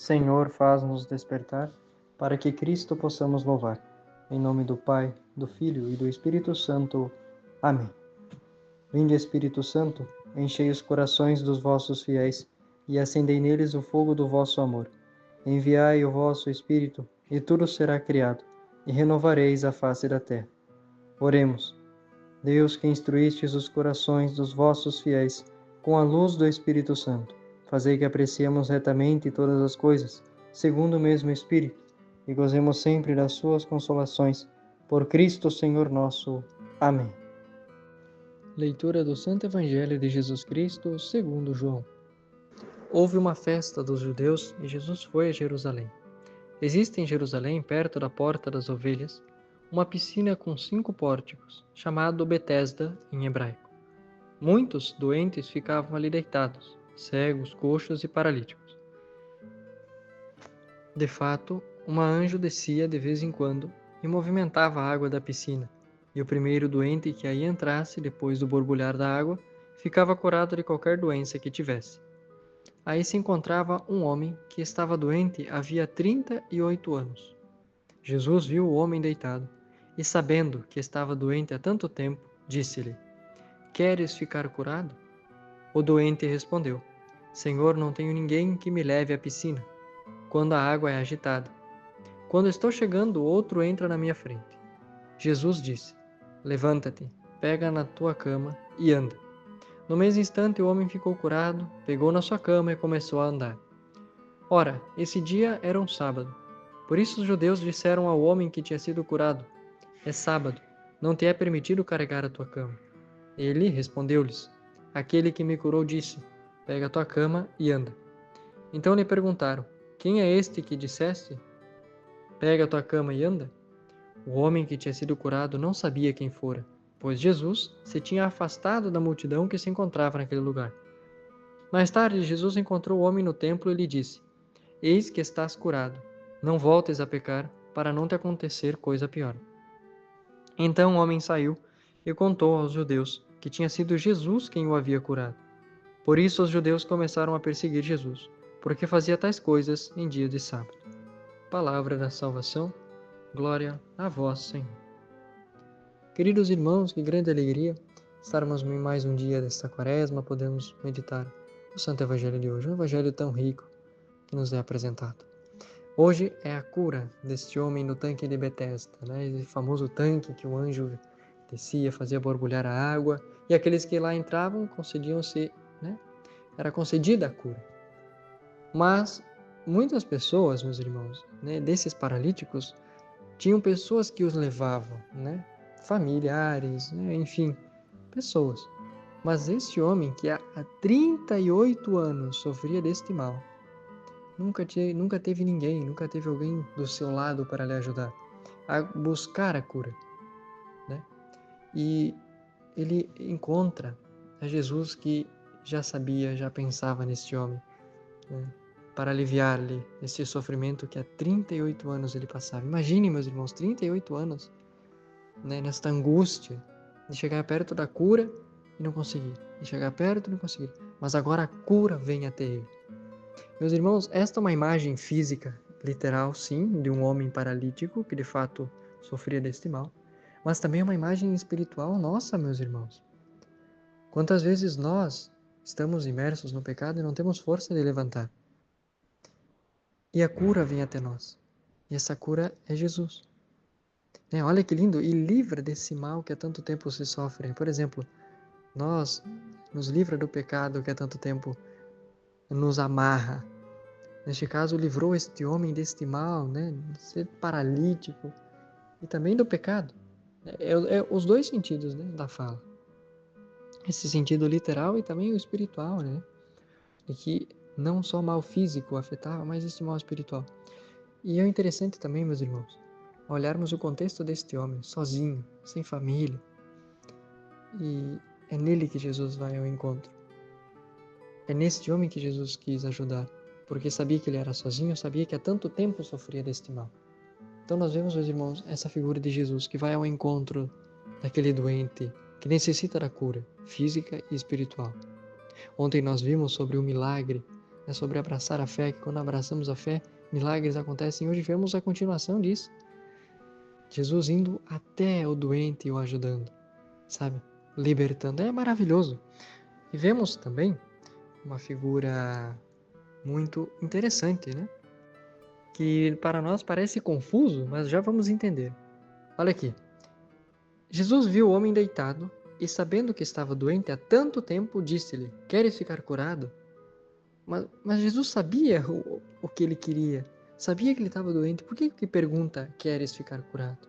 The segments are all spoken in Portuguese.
Senhor, faz-nos despertar, para que Cristo possamos louvar. Em nome do Pai, do Filho e do Espírito Santo. Amém. Vinde, Espírito Santo, enchei os corações dos vossos fiéis e acendei neles o fogo do vosso amor. Enviai o vosso Espírito, e tudo será criado, e renovareis a face da terra. Oremos. Deus, que instruístes os corações dos vossos fiéis com a luz do Espírito Santo, fazei que apreciemos retamente todas as coisas, segundo o mesmo Espírito, e gozemos sempre das suas consolações. Por Cristo Senhor nosso. Amém. Leitura do Santo Evangelho de Jesus Cristo, segundo João. Houve uma festa dos judeus e Jesus foi a Jerusalém. Existe em Jerusalém, perto da Porta das Ovelhas, uma piscina com 5 pórticos, chamado Betesda em hebraico. Muitos doentes ficavam ali deitados, cegos, coxos e paralíticos. De fato, uma anjo descia de vez em quando e movimentava a água da piscina, e o primeiro doente que aí entrasse, depois do borbulhar da água, ficava curado de qualquer doença que tivesse. Aí se encontrava um homem que estava doente havia 38 anos. Jesus viu o homem deitado, e sabendo que estava doente há tanto tempo, disse-lhe: Queres ficar curado? O doente respondeu: Senhor, não tenho ninguém que me leve à piscina, quando a água é agitada. Quando estou chegando, outro entra na minha frente. Jesus disse: Levanta-te, pega na tua cama e anda. No mesmo instante, o homem ficou curado, pegou na sua cama e começou a andar. Ora, esse dia era um sábado. Por isso os judeus disseram ao homem que tinha sido curado: É sábado, não te é permitido carregar a tua cama. Ele respondeu-lhes: Aquele que me curou disse: Pega a tua cama e anda. Então lhe perguntaram: Quem é este que disseste? Pega a tua cama e anda? O homem que tinha sido curado não sabia quem fora, pois Jesus se tinha afastado da multidão que se encontrava naquele lugar. Mais tarde, Jesus encontrou o homem no templo e lhe disse: Eis que estás curado. Não voltes a pecar, para não te acontecer coisa pior. Então o homem saiu e contou aos judeus que tinha sido Jesus quem o havia curado. Por isso os judeus começaram a perseguir Jesus, porque fazia tais coisas em dia de sábado. Palavra da salvação, glória a vós, Senhor. Queridos irmãos, que grande alegria estarmos em mais um dia desta quaresma, podemos meditar o Santo Evangelho de hoje, um evangelho tão rico que nos é apresentado. Hoje é a cura deste homem no tanque de Betesda, esse famoso tanque que o anjo descia, fazia borbulhar a água, e aqueles que lá entravam concediam-se, era concedida a cura. Mas muitas pessoas, meus irmãos, desses paralíticos, tinham pessoas que os levavam, familiares, enfim, pessoas. Mas este homem que há 38 anos sofria deste mal, nunca teve ninguém, nunca teve alguém do seu lado para lhe ajudar a buscar a cura. E ele encontra a Jesus que já sabia, já pensava neste homem, para aliviar-lhe esse sofrimento que há 38 anos ele passava. Imagine, meus irmãos, 38 anos, nesta angústia de chegar perto da cura e não conseguir, de chegar perto e não conseguir. Mas agora a cura vem até ele. Meus irmãos, esta é uma imagem física, literal, sim, de um homem paralítico que de fato sofria deste mal, mas também é uma imagem espiritual nossa, meus irmãos. Quantas vezes nós estamos imersos no pecado e não temos força de levantar? E a cura vem até nós. E essa cura é Jesus. Olha que lindo! E livra desse mal que há tanto tempo se sofre. Por exemplo, nos livra do pecado que há tanto tempo nos amarra. Neste caso, livrou este homem deste mal, de ser paralítico e também do pecado. É os dois sentidos, da fala. Esse sentido literal e também o espiritual, de que não só mal físico afetava, mas este mal espiritual. E é interessante também, meus irmãos, olharmos o contexto deste homem, sozinho, sem família. E é nele que Jesus vai ao encontro. É neste homem que Jesus quis ajudar, porque sabia que ele era sozinho, sabia que há tanto tempo sofria deste mal. Então nós vemos, meus irmãos, essa figura de Jesus que vai ao encontro daquele doente que necessita da cura física e espiritual. Ontem nós vimos sobre o milagre É sobre abraçar a fé, que quando abraçamos a fé, milagres acontecem. Hoje vemos a continuação disso. Jesus indo até o doente e o ajudando, sabe? Libertando. É maravilhoso. E vemos também uma figura muito interessante, né? Que para nós parece confuso, mas já vamos entender. Olha aqui. Jesus viu o homem deitado e, sabendo que estava doente há tanto tempo, disse-lhe: Queres ficar curado? Mas Jesus sabia o que ele queria. Sabia que ele estava doente. Por que pergunta: Queres ficar curado?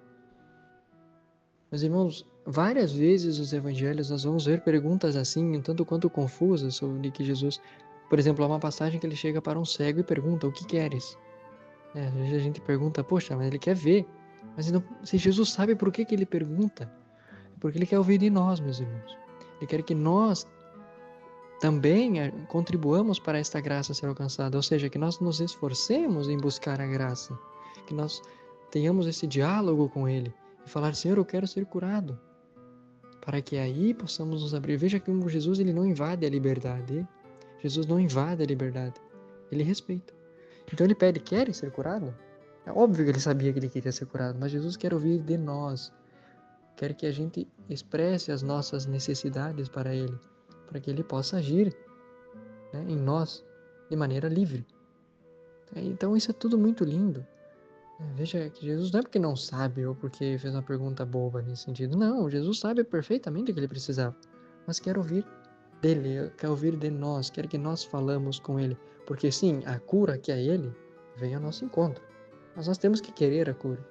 Meus irmãos, várias vezes nos evangelhos nós vamos ver perguntas assim, um tanto quanto confusas, sobre que Jesus... Por exemplo, há uma passagem que ele chega para um cego e pergunta: O que queres? Às vezes a gente pergunta: Poxa, mas ele quer ver. Mas não, se Jesus sabe por que ele pergunta, é porque ele quer ouvir de nós, meus irmãos. Ele quer que nós também contribuamos para esta graça ser alcançada, ou seja, que nós nos esforcemos em buscar a graça, que nós tenhamos esse diálogo com Ele e falar: Senhor, eu quero ser curado, para que aí possamos nos abrir. Veja que Jesus ele não invade a liberdade. Jesus não invade a liberdade, ele respeita. Então ele pede: Queres ser curado? É óbvio que ele sabia que ele queria ser curado, mas Jesus quer ouvir de nós, quer que a gente expresse as nossas necessidades para Ele, para que Ele possa agir, né, em nós de maneira livre. Então isso é tudo muito lindo. Veja que Jesus não é porque não sabe ou porque fez uma pergunta boba nesse sentido. Não, Jesus sabe perfeitamente o que ele precisava, mas quer ouvir dele, quer ouvir de nós, quer que nós falamos com ele. Porque sim, a cura que é ele vem ao nosso encontro, mas nós temos que querer a cura.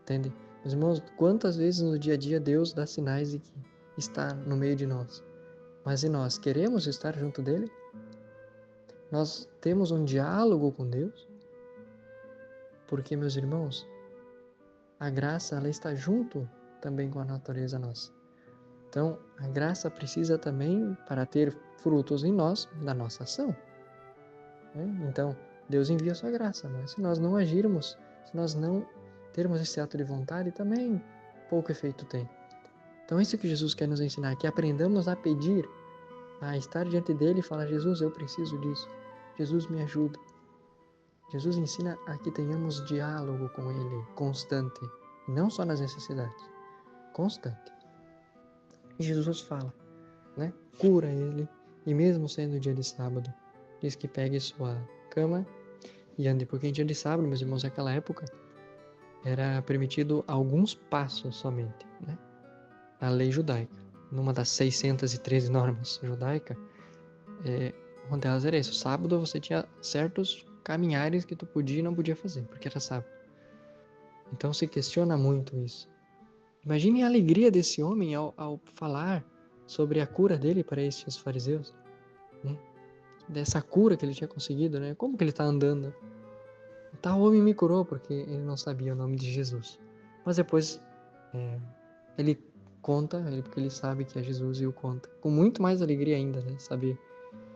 Entende? Meus irmãos, quantas vezes no dia a dia Deus dá sinais de que está no meio de nós, mas e nós queremos estar junto dele? Nós temos um diálogo com Deus? Porque, meus irmãos, a graça ela está junto também com a natureza nossa. Então, a graça precisa também, para ter frutos em nós, da nossa ação. Então, Deus envia a sua graça, mas se nós não agirmos, se nós não termos esse ato de vontade, também pouco efeito tem. Então, isso que Jesus quer nos ensinar, que aprendamos a pedir, a estar diante dele e falar: Jesus, eu preciso disso. Jesus, me ajuda. Jesus ensina a que tenhamos diálogo com ele, constante, não só nas necessidades, constante. E Jesus fala, né? Cura ele, e mesmo sendo dia de sábado, diz que pegue sua cama e ande, porque em dia de sábado, meus irmãos, naquela época, era permitido alguns passos somente, né? A lei judaica. Numa das 613 normas judaicas, uma delas era isso: sábado você tinha certos caminhares que tu podia e não podia fazer, porque era sábado. Então se questiona muito isso. Imagine a alegria desse homem ao falar sobre a cura dele para estes fariseus, né? Dessa cura que ele tinha conseguido, né? Como que ele está andando? Tal homem me curou, porque ele não sabia o nome de Jesus. Mas depois ele conta, porque ele sabe que é Jesus e o conta. Com muito mais alegria ainda, né? Saber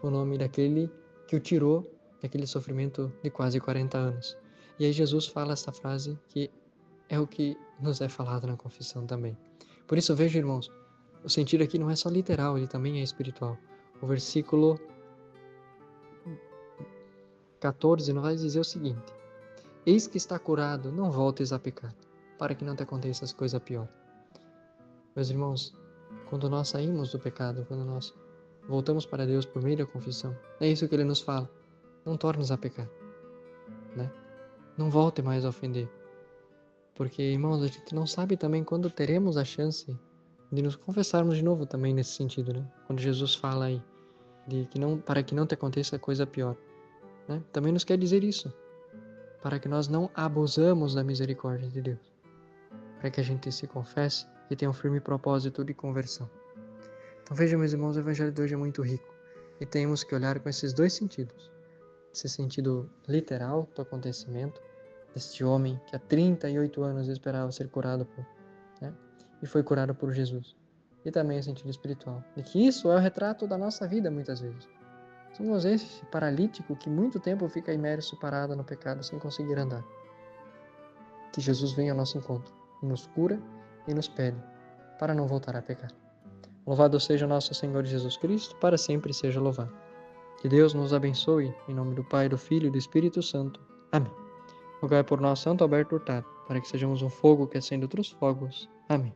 o nome daquele que o tirou daquele sofrimento de quase 40 anos. E aí Jesus fala essa frase que é o que nos é falado na confissão também. Por isso, veja, irmãos, o sentido aqui não é só literal, ele também é espiritual. O versículo 14 nos vai dizer o seguinte: Eis que está curado, não voltes a pecar, para que não te aconteça as coisas piores. Meus irmãos, quando nós saímos do pecado, quando nós voltamos para Deus por meio da confissão, é isso que Ele nos fala: não tornes a pecar, né? Não volte mais a ofender. Porque, irmãos, a gente não sabe também quando teremos a chance de nos confessarmos de novo também nesse sentido, né? Quando Jesus fala aí, de que não, para que não te aconteça coisa pior, né? Também nos quer dizer isso, para que nós não abusamos da misericórdia de Deus, para que a gente se confesse e tenha um firme propósito de conversão. Então veja, meus irmãos, o Evangelho de hoje é muito rico e temos que olhar com esses dois sentidos. Esse sentido literal do acontecimento, deste homem que há 38 anos esperava ser curado e foi curado por Jesus. E também o sentido espiritual, de que isso é o retrato da nossa vida muitas vezes. Somos esse paralítico que muito tempo fica imerso, parado no pecado, sem conseguir andar. Que Jesus venha ao nosso encontro, nos cura e nos pede, para não voltar a pecar. Louvado seja nosso Senhor Jesus Cristo, para sempre seja louvado. Que Deus nos abençoe, em nome do Pai, do Filho e do Espírito Santo. Amém. Rogai por nós, Santo Alberto Hurtado, para que sejamos um fogo que acende outros fogos. Amém.